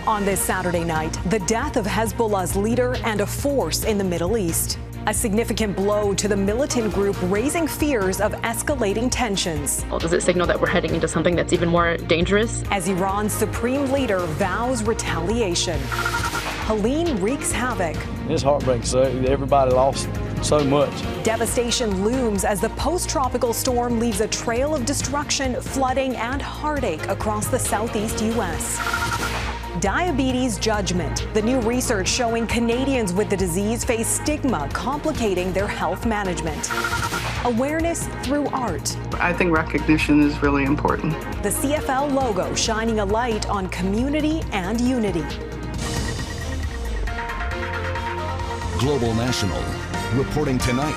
On this Saturday night, the death of Hezbollah's leader and a force in the Middle East. A significant blow to the militant group, raising fears of escalating tensions. Does it signal that we're heading into something that's even more dangerous? As Iran's supreme leader vows retaliation. Helene wreaks havoc. It's heartbreaking. So everybody lost so much. Devastation looms as the post-tropical storm leaves a trail of destruction, flooding, and heartache across the southeast U.S. Diabetes judgment. The new research showing Canadians with the disease face stigma, complicating their health management. Awareness through art. I think recognition is really important. The CFL logo shining a light on community and unity. Global National, reporting tonight,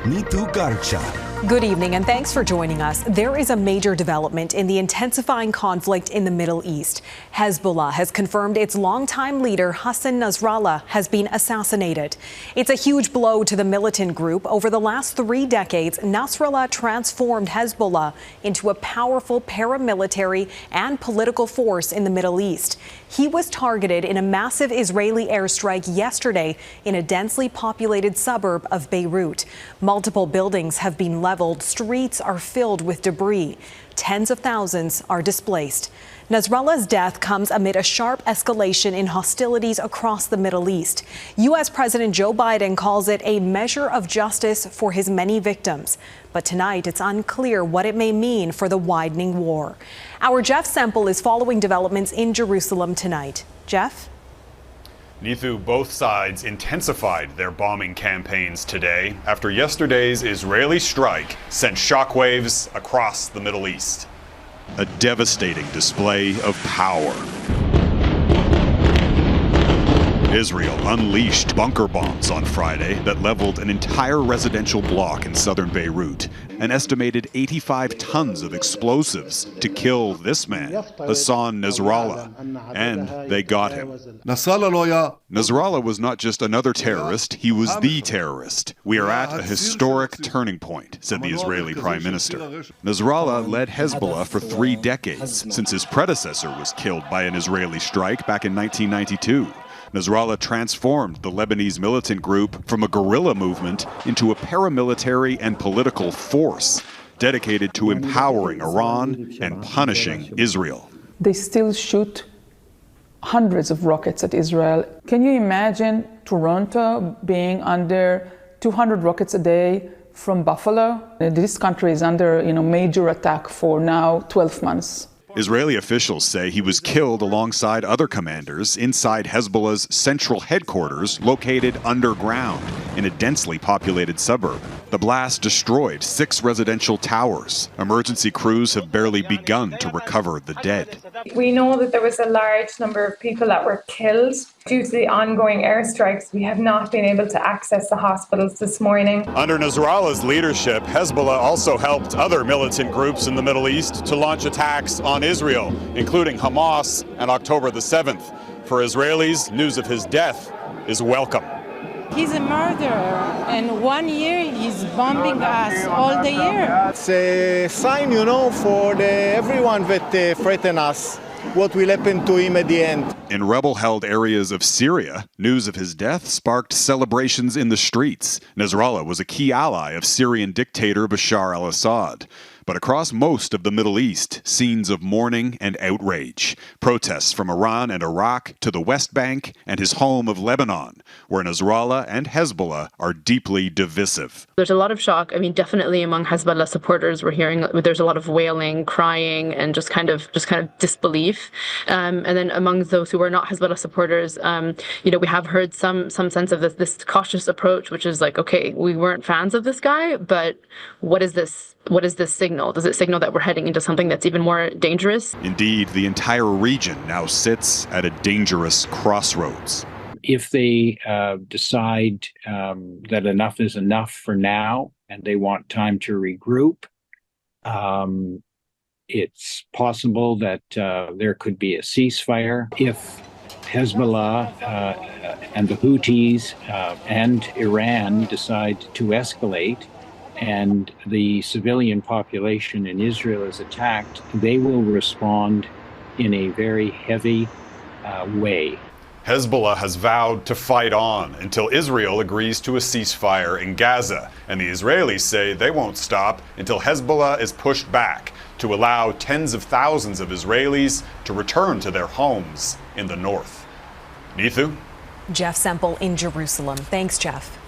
Nitu Garcha. Good evening and thanks for joining us. There is a major development in the intensifying conflict in the Middle East. Hezbollah has confirmed its longtime leader, Hassan Nasrallah, has been assassinated. It's a huge blow to the militant group. Over the last 3 decades, Nasrallah transformed Hezbollah into a powerful paramilitary and political force in the Middle East. He was targeted in a massive Israeli airstrike yesterday in a densely populated suburb of Beirut. Multiple buildings have been leveled, streets are filled with debris. Tens of thousands are displaced. Nasrallah's death comes amid a sharp escalation in hostilities across the Middle East. U.S. President Joe Biden calls it a measure of justice for his many victims. But tonight, it's unclear what it may mean for the widening war. Our Jeff Semple is following developments in Jerusalem tonight. Jeff? Nithu, both sides intensified their bombing campaigns today after yesterday's Israeli strike sent shockwaves across the Middle East. A devastating display of power. Israel unleashed bunker bombs on Friday that leveled an entire residential block in southern Beirut. An estimated 85 tons of explosives to kill this man, Hassan Nasrallah. And they got him. Nasrallah was not just another terrorist, he was the terrorist. We are at a historic turning point, said the Israeli prime minister. Nasrallah led Hezbollah for 3 decades, since his predecessor was killed by an Israeli strike back in 1992. Nasrallah transformed the Lebanese militant group from a guerrilla movement into a paramilitary and political force dedicated to empowering Iran and punishing Israel. They still shoot hundreds of rockets at Israel. Can you imagine Toronto being under 200 rockets a day from Buffalo? This country is under major attack for now 12 months. Israeli officials say he was killed alongside other commanders inside Hezbollah's central headquarters located underground in a densely populated suburb. The blast destroyed 6 residential towers. Emergency crews have barely begun to recover the dead. We know that there was a large number of people that were killed. Due to the ongoing airstrikes, we have not been able to access the hospitals this morning. Under Nasrallah's leadership, Hezbollah also helped other militant groups in the Middle East to launch attacks on Israel, including Hamas and October the 7th. For Israelis, news of his death is welcome. He's a murderer, and 1 year he's bombing us all the year. It's a sign, for everyone that threaten us. What will happen to him at the end? In rebel-held areas of Syria, news of his death sparked celebrations in the streets. Nasrallah was a key ally of Syrian dictator Bashar al-Assad. But across most of the Middle East, scenes of mourning and outrage. Protests from Iran and Iraq to the West Bank and his home of Lebanon, where Nasrallah and Hezbollah are deeply divisive. There's a lot of shock. definitely among Hezbollah supporters, we're hearing there's a lot of wailing, crying, and just kind of disbelief. And then among those who are not Hezbollah supporters, we have heard some sense of this cautious approach, which is like, okay, we weren't fans of this guy, but what is this? What does this signal? Does it signal that we're heading into something that's even more dangerous? Indeed, the entire region now sits at a dangerous crossroads. If they decide that enough is enough for now and they want time to regroup, it's possible that there could be a ceasefire. If Hezbollah and the Houthis and Iran decide to escalate, and the civilian population in Israel is attacked, they will respond in a very heavy way. Hezbollah has vowed to fight on until Israel agrees to a ceasefire in Gaza, and the Israelis say they won't stop until Hezbollah is pushed back to allow tens of thousands of Israelis to return to their homes in the north. Nithu? Jeff Semple in Jerusalem. Thanks, Jeff.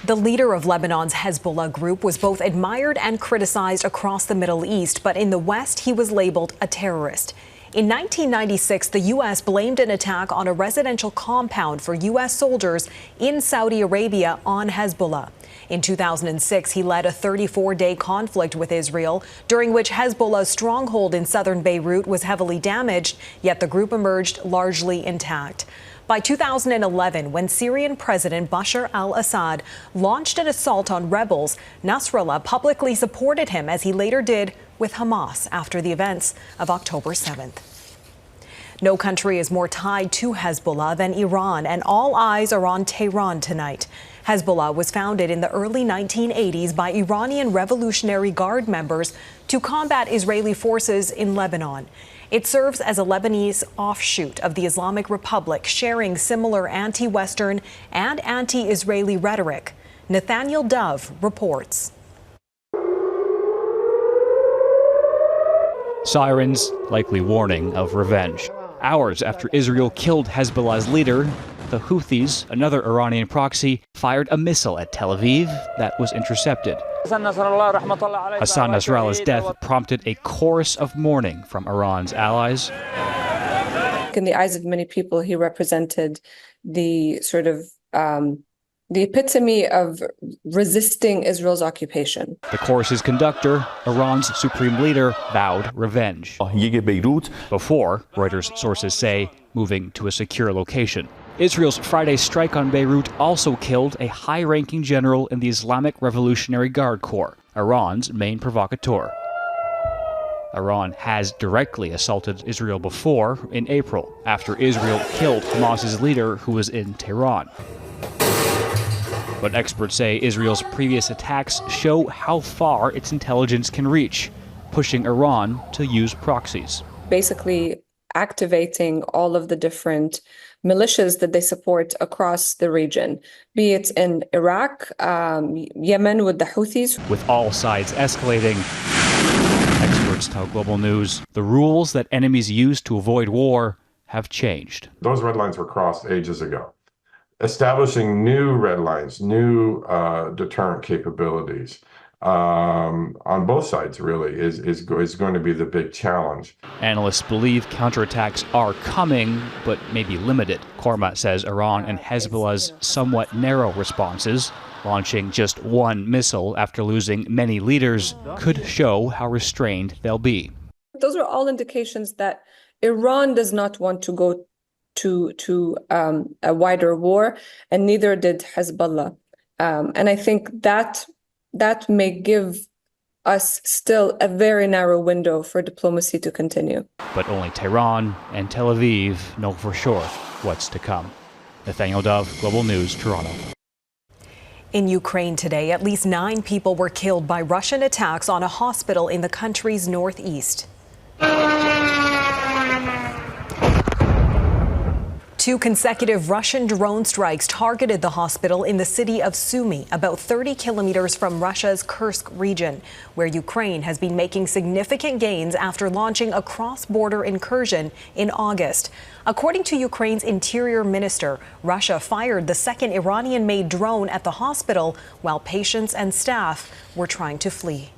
The leader of Lebanon's Hezbollah group was both admired and criticized across the Middle East, but in the West, he was labeled a terrorist. In 1996, the U.S. blamed an attack on a residential compound for U.S. soldiers in Saudi Arabia on Hezbollah. In 2006, he led a 34-day conflict with Israel, during which Hezbollah's stronghold in southern Beirut was heavily damaged, yet the group emerged largely intact. By 2011, when Syrian President Bashar al-Assad launched an assault on rebels, Nasrallah publicly supported him, as he later did with Hamas after the events of October 7th. No country is more tied to Hezbollah than Iran, and all eyes are on Tehran tonight. Hezbollah was founded in the early 1980s by Iranian Revolutionary Guard members to combat Israeli forces in Lebanon. It serves as a Lebanese offshoot of the Islamic Republic, sharing similar anti-Western and anti-Israeli rhetoric. Nathanial Dove reports. Sirens, likely warning of revenge. Hours after Israel killed Hezbollah's leader, the Houthis, another Iranian proxy, fired a missile at Tel Aviv that was intercepted. Hassan Nasrallah's death prompted a chorus of mourning from Iran's allies. In the eyes of many people, he represented the sort of the epitome of resisting Israel's occupation. The chorus's conductor, Iran's supreme leader, vowed revenge before, Reuters sources say, moving to a secure location. Israel's Friday strike on Beirut also killed a high-ranking general in the Islamic Revolutionary Guard Corps, Iran's main provocateur. Iran has directly assaulted Israel before, in April, after Israel killed Hamas's leader, who was in Tehran. But experts say Israel's previous attacks show how far its intelligence can reach, pushing Iran to use proxies. Basically activating all of the different militias that they support across the region, be it in Iraq, Yemen with the Houthis. With all sides escalating, experts tell Global News the rules that enemies use to avoid war have changed. Those red lines were crossed ages ago. Establishing new red lines, new deterrent capabilities on both sides really is going to be the big challenge. Analysts believe counterattacks are coming, but may be limited. Korma says Iran and Hezbollah's somewhat narrow responses, launching just one missile after losing many leaders, could show how restrained they'll be. Those are all indications that Iran does not want to go to a wider war, and neither did Hezbollah. And I think that may give us still a very narrow window for diplomacy to continue. But only Tehran and Tel Aviv know for sure what's to come. Nathanial Dove, Global News, Toronto. In Ukraine today, at least 9 people were killed by Russian attacks on a hospital in the country's northeast. 2 consecutive Russian drone strikes targeted the hospital in the city of Sumy, about 30 kilometers from Russia's Kursk region, where Ukraine has been making significant gains after launching a cross-border incursion in August. According to Ukraine's interior minister, Russia fired the second Iranian-made drone at the hospital while patients and staff were trying to flee.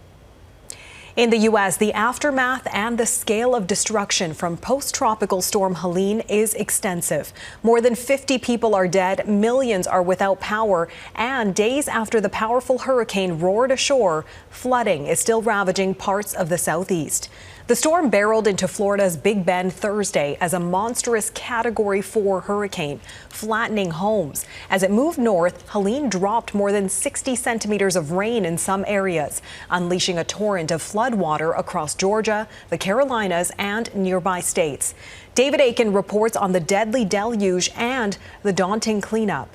In the U.S., the aftermath and the scale of destruction from post-tropical Storm Helene is extensive. More than 50 people are dead, millions are without power, and days after the powerful hurricane roared ashore, flooding is still ravaging parts of the southeast. The storm barreled into Florida's Big Bend Thursday as a monstrous Category 4 hurricane, flattening homes. As it moved north, Helene dropped more than 60 centimeters of rain in some areas, unleashing a torrent of floodwater across Georgia, the Carolinas, and nearby states. David Aiken reports on the deadly deluge and the daunting cleanup.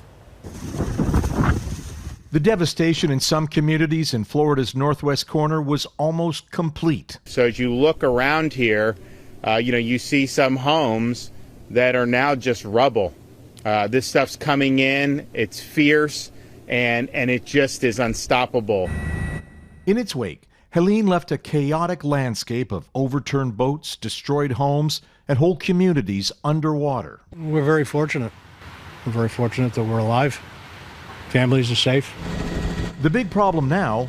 The devastation in some communities in Florida's northwest corner was almost complete. So as you look around here, you see some homes that are now just rubble. This stuff's coming in, it's fierce, and it just is unstoppable. In its wake, Helene left a chaotic landscape of overturned boats, destroyed homes, and whole communities underwater. We're very fortunate. We're very fortunate that we're alive. Families are safe. The big problem now,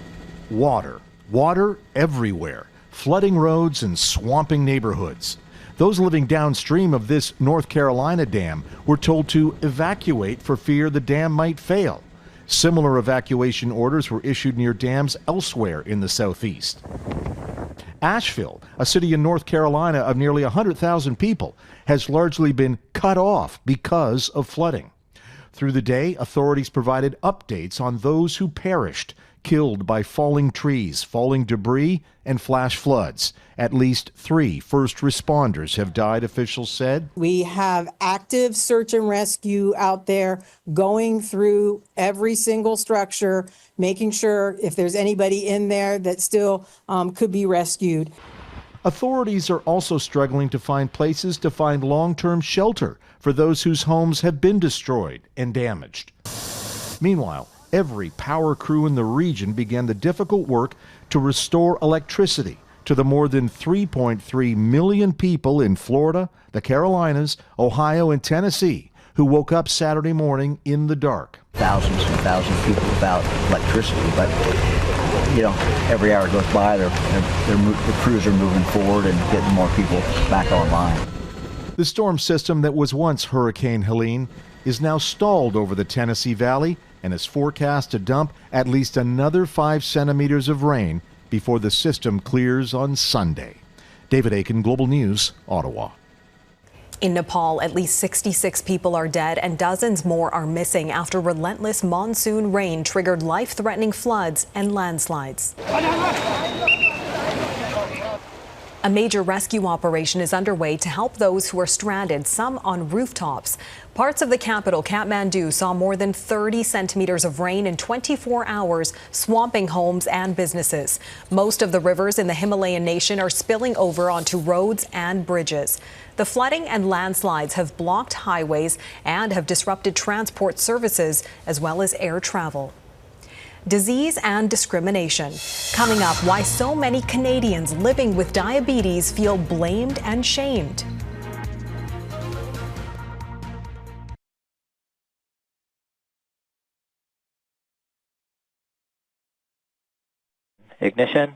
water. Water everywhere, flooding roads and swamping neighborhoods. Those living downstream of this North Carolina dam were told to evacuate for fear the dam might fail. Similar evacuation orders were issued near dams elsewhere in the southeast. Asheville, a city in North Carolina of nearly 100,000 people, has largely been cut off because of flooding. Through the day, authorities provided updates on those who perished, killed by falling trees, falling debris, and flash floods. At least 3 first responders have died, officials said. We have active search and rescue out there going through every single structure, making sure if there's anybody in there that still could be rescued. Authorities are also struggling to find places to find long-term shelter for those whose homes have been destroyed and damaged. Meanwhile, every power crew in the region began the difficult work to restore electricity to the more than 3.3 million people in Florida, the Carolinas, Ohio, and Tennessee who woke up Saturday morning in the dark. Thousands and thousands of people without electricity, but every hour goes by, the crews are moving forward and getting more people back online. The storm system that was once Hurricane Helene is now stalled over the Tennessee Valley and is forecast to dump at least another 5 centimeters of rain before the system clears on Sunday. David Aiken, Global News, Ottawa. In Nepal, at least 66 people are dead and dozens more are missing after relentless monsoon rain triggered life-threatening floods and landslides. A major rescue operation is underway to help those who are stranded, some on rooftops. Parts of the capital, Kathmandu, saw more than 30 centimeters of rain in 24 hours, swamping homes and businesses. Most of the rivers in the Himalayan nation are spilling over onto roads and bridges. The flooding and landslides have blocked highways and have disrupted transport services as well as air travel. Disease and discrimination. Coming up, why so many Canadians living with diabetes feel blamed and shamed. Ignition,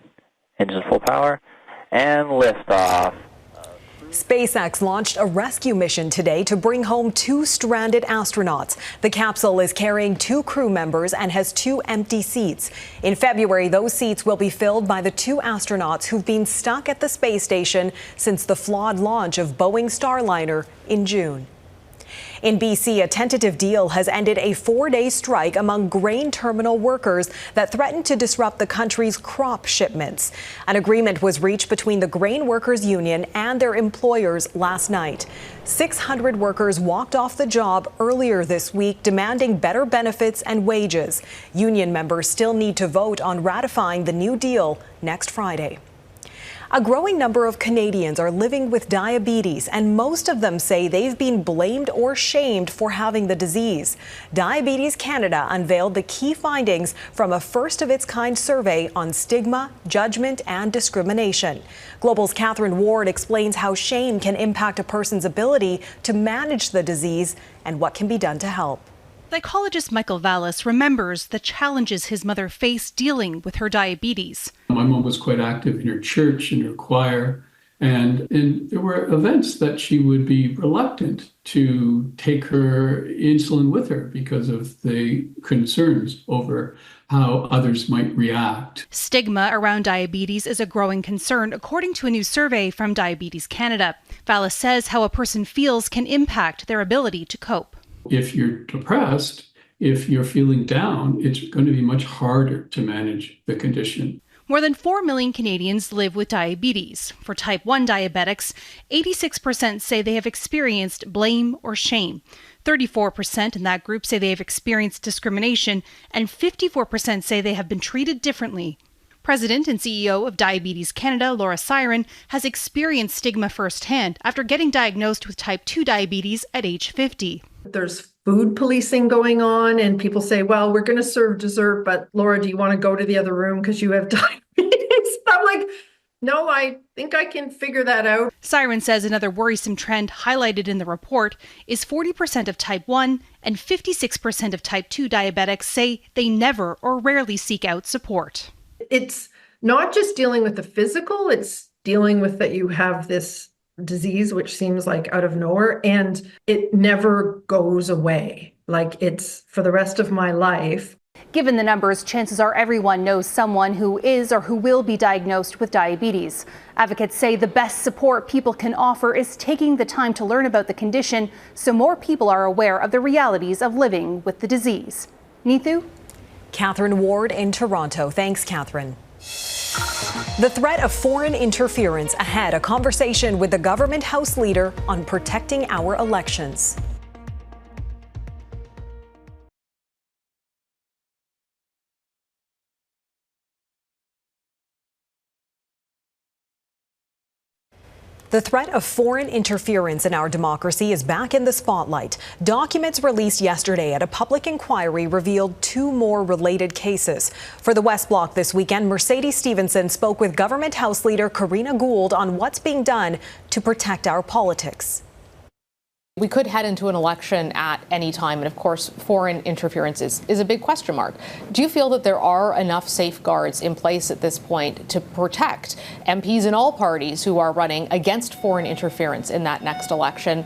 engines full power, and liftoff. SpaceX launched a rescue mission today to bring home 2 stranded astronauts. The capsule is carrying 2 crew members and has 2 empty seats. In February, those seats will be filled by the 2 astronauts who've been stuck at the space station since the flawed launch of Boeing's Starliner in June. In BC, a tentative deal has ended a 4-day strike among grain terminal workers that threatened to disrupt the country's crop shipments. An agreement was reached between the Grain Workers Union and their employers last night. 600 workers walked off the job earlier this week, demanding better benefits and wages. Union members still need to vote on ratifying the new deal next Friday. A growing number of Canadians are living with diabetes, and most of them say they've been blamed or shamed for having the disease. Diabetes Canada unveiled the key findings from a first-of-its-kind survey on stigma, judgment, and discrimination. Global's Catherine Ward explains how shame can impact a person's ability to manage the disease and what can be done to help. Psychologist Michael Vallis remembers the challenges his mother faced dealing with her diabetes. My mom was quite active in her church, in her choir, and there were events that she would be reluctant to take her insulin with her because of the concerns over how others might react. Stigma around diabetes is a growing concern, according to a new survey from Diabetes Canada. Vallis says how a person feels can impact their ability to cope. If you're depressed, if you're feeling down, it's going to be much harder to manage the condition. More than 4 million Canadians live with diabetes. For type 1 diabetics, 86% say they have experienced blame or shame. 34% in that group say they have experienced discrimination, and 54% say they have been treated differently. President and CEO of Diabetes Canada, Laura Siren, has experienced stigma firsthand after getting diagnosed with type 2 diabetes at age 50. There's food policing going on, and people say, well, we're going to serve dessert, but Laura, do you want to go to the other room because you have diabetes? I'm like, no, I think I can figure that out. Siren says another worrisome trend highlighted in the report is 40% of type 1 and 56% of type 2 diabetics say they never or rarely seek out support. It's not just dealing with the physical, it's dealing with that you have this disease, which seems like out of nowhere, and it never goes away. Like it's for the rest of my life. Given the numbers, chances are everyone knows someone who is or who will be diagnosed with diabetes. Advocates say the best support people can offer is taking the time to learn about the condition so more people are aware of the realities of living with the disease. Neetu? Catherine Ward in Toronto. Thanks, Catherine. The threat of foreign interference ahead, a conversation with the government House leader on protecting our elections. The threat of foreign interference in our democracy is back in the spotlight. Documents released yesterday at a public inquiry revealed 2 more related cases. For the West Block this weekend, Mercedes Stephenson spoke with Government House Leader Karina Gould on what's being done to protect our politics. We could head into an election at any time, and of course, foreign interference is a big question mark. Do you feel that there are enough safeguards in place at this point to protect MPs in all parties who are running against foreign interference in that next election,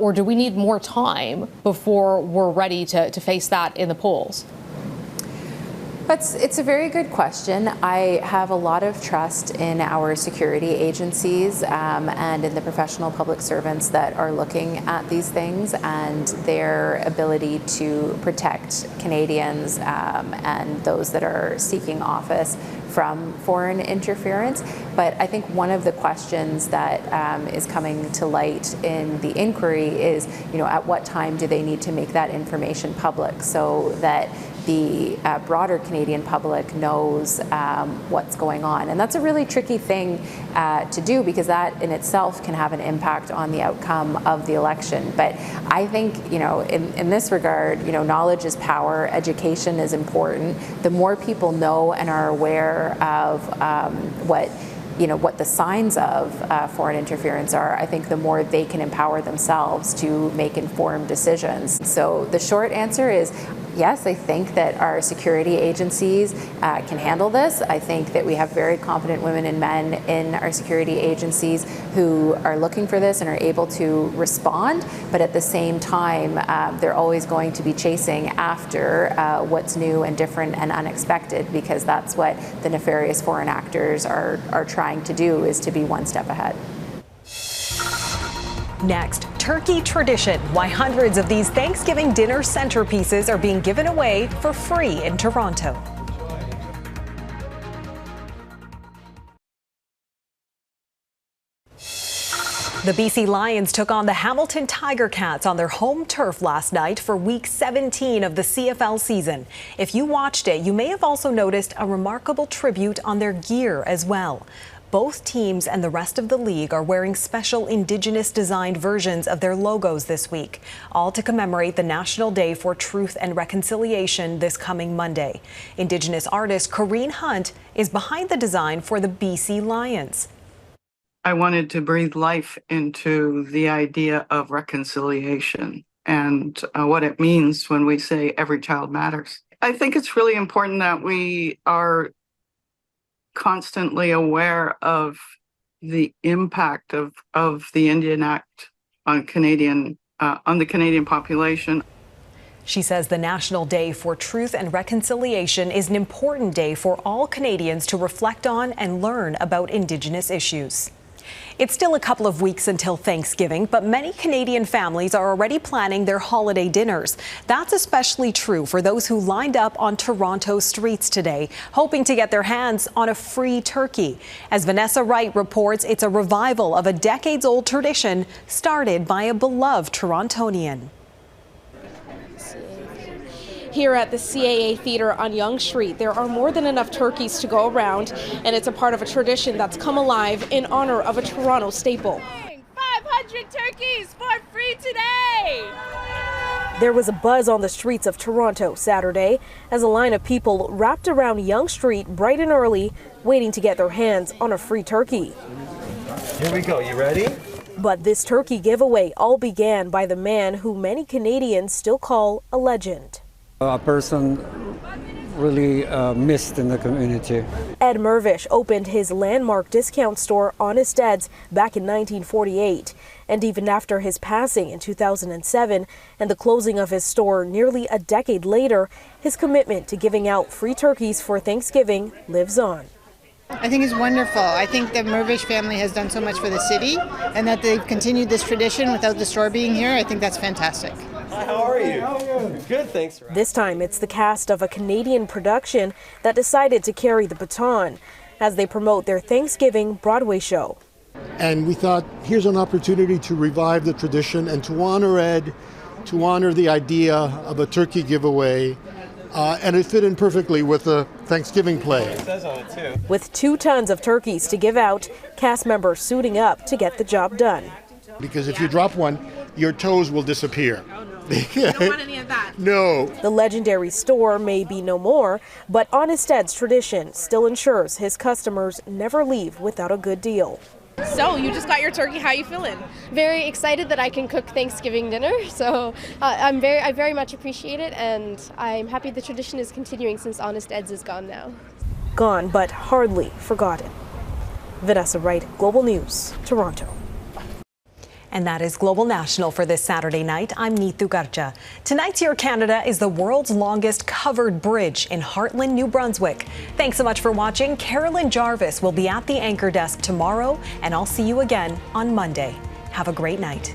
or do we need more time before we're ready to face that in the polls? It's a very good question. I have a lot of trust in our security agencies and in the professional public servants that are looking at these things and their ability to protect Canadians and those that are seeking office from foreign interference. But I think one of the questions that is coming to light in the inquiry is, at what time do they need to make that information public so that the broader Canadian public knows what's going on. And that's a really tricky thing to do because that in itself can have an impact on the outcome of the election. But I think, in this regard, knowledge is power, education is important. The more people know and are aware of what the signs of foreign interference are, I think the more they can empower themselves to make informed decisions. So the short answer is, yes, I think that our security agencies can handle this. I think that we have very competent women and men in our security agencies who are looking for this and are able to respond. But at the same time, they're always going to be chasing after what's new and different and unexpected, because that's what the nefarious foreign actors are trying to do, is to be one step ahead. Next, turkey tradition. Why hundreds of these Thanksgiving dinner centerpieces are being given away for free in Toronto. The BC Lions took on the Hamilton Tiger Cats on their home turf last night for Week 17 of the CFL season. If you watched it, you may have also noticed a remarkable tribute on their gear as well. Both teams and the rest of the league are wearing special Indigenous designed versions of their logos this week, all to commemorate the National Day for Truth and Reconciliation this coming Monday. Indigenous artist Corrine Hunt is behind the design for the BC Lions. I wanted to breathe life into the idea of reconciliation and what it means when we say every child matters. I think it's really important that we are constantly aware of the impact of the Indian Act on the Canadian population. She says the National Day for Truth and Reconciliation is an important day for all Canadians to reflect on and learn about Indigenous issues. It's still a couple of weeks until Thanksgiving, but many Canadian families are already planning their holiday dinners. That's especially true for those who lined up on Toronto streets today, hoping to get their hands on a free turkey. As Vanessa Wright reports, it's a revival of a decades-old tradition started by a beloved Torontonian. Here at the CAA Theater on Yonge Street, there are more than enough turkeys to go around, and it's a part of a tradition that's come alive in honor of a Toronto staple. 500 turkeys for free today! There was a buzz on the streets of Toronto Saturday as a line of people wrapped around Yonge Street bright and early, waiting to get their hands on a free turkey. Here we go, you ready? But this turkey giveaway all began by the man who many Canadians still call a legend. A person really missed in the community. Ed Mervish opened his landmark discount store Honest Ed's back in 1948. And even after his passing in 2007 and the closing of his store nearly a decade later, his commitment to giving out free turkeys for Thanksgiving lives on. I think it's wonderful. I think the Mervish family has done so much for the city, and that they've continued this tradition without the store being here. I think that's fantastic. Hi, how are you? Good, thanks. This time it's the cast of a Canadian production that decided to carry the baton as they promote their Thanksgiving Broadway show. And we thought, here's an opportunity to revive the tradition and to honor Ed, to honor the idea of a turkey giveaway. And it fit in perfectly with the Thanksgiving play. It says on it too. With 2 tons of turkeys to give out, cast members suiting up to get the job done. Because if you drop one, your toes will disappear. You don't want any of that. No. The legendary store may be no more, but Honest Ed's tradition still ensures his customers never leave without a good deal. So, you just got your turkey. How you feeling? Very excited that I can cook Thanksgiving dinner. So I very much appreciate it, and I'm happy the tradition is continuing since Honest Ed's is gone now. Gone, but hardly forgotten. Vanessa Wright, Global News, Toronto. And that is Global National for this Saturday night. I'm Neetu Garcha. Tonight's Your Canada is the world's longest covered bridge in Heartland, New Brunswick. Thanks so much for watching. Carolyn Jarvis will be at the anchor desk tomorrow, and I'll see you again on Monday. Have a great night.